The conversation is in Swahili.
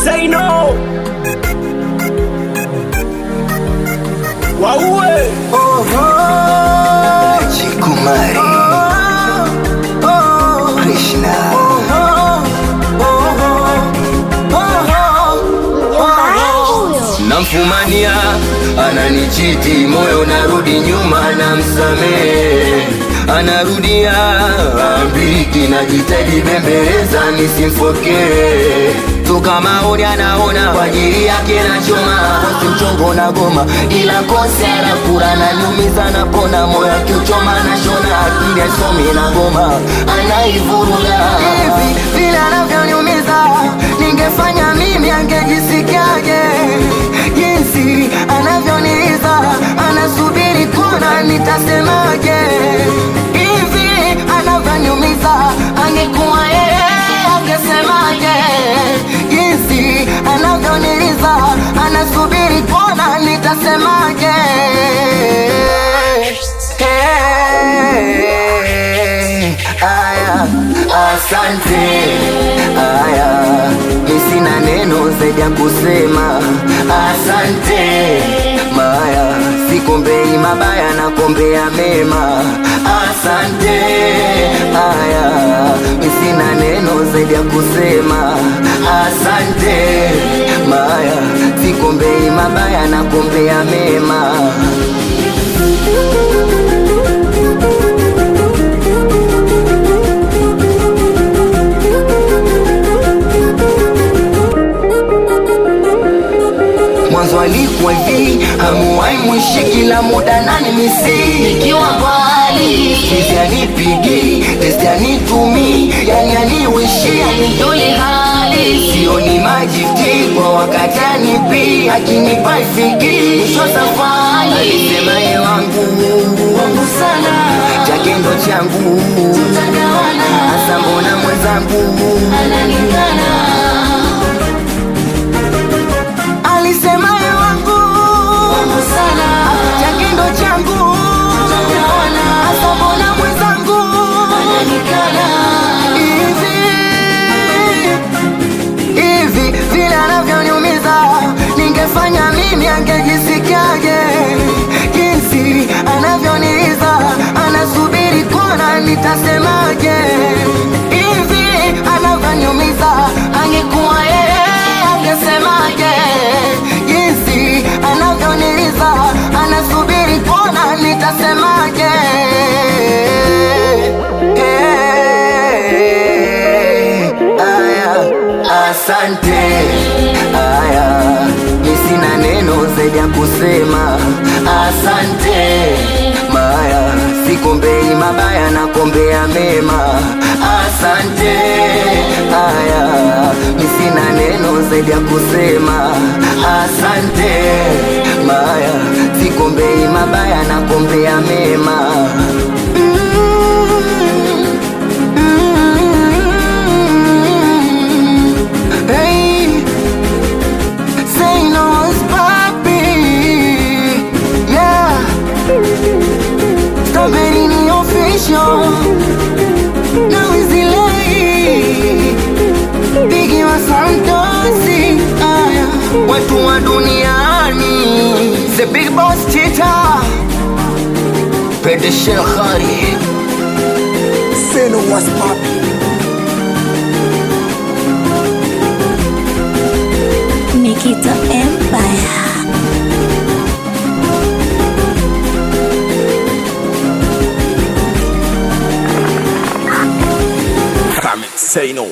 Say no. Waue. Oh, Chikumari. Krishna. Namfumania ananichiti, moyo narudi nyuma, namsamehe anarudia ambiki, najitahidi bembeleza nisimfokee, toka maoni anaona kwa ajili yake nachoma, mchongo na goma ila kosa la kura na nyumiza na pona, moyo akiuchoma na shona, akili asomi na goma anaivuruga. Hivi vile anavyoniumiza ningefanya mimi angejisikiaje? Jinsi anavyoniza anasubiri kuona nitasemaje? Hivi anavyoniumiza angekuwa yeye angesemaje? Jinsi anavyoniza anasubiri kuona nitasemaje? Aya, asante. Aya, sina neno zaidi ya kusema asante. Maya, sikombei mabaya na kombea mema. Asante. Aya, sina neno zaidi ya kusema asante. Maya, sikombei mabaya na kombea mema. Mwanzo alikuwa hivi, hamuwai mwishi kila muda nani misi nikiwa mbali, hizi anipigi, testi anitumi, yani aniwishi, anijoli hali, sioni majifti kwa wakati anipi, akinipa ifiki, mwisho safari, alisema ye wangu sana, chake ndo changu, tutagawana, asa mbona mwenzangu ananikana. Alisema ye wangu sana, chake ndo changu, tutagawana, asa mbona mwenzangu ananikana. Hivi vile anavyoniumiza ningefanya mimi angejisikiaje? Jinsi anavyoniza anasubiri kuona nitasemaje? Hivi anavyoniumiza angekuwa yeye angesemaje? Jinsi anavyoniza anasubiri kuona nitasemaje? Aya, asante. Aya, sina neno zaidi ya kusema asante. Maya, sikombei mabaya na kombea mema. Asante. Aya, sina neno zaidi ya kusema asante. Maya, sikombei mabaya na kombea mema. Hey, say no is papi, yeah. Strawberry ni official, now is delay. Biggie wa Santosi, aya. Watu wa duniani, the big boss Tita, Pede Shekhari. Say no was papi. Nikita Empire. Say no.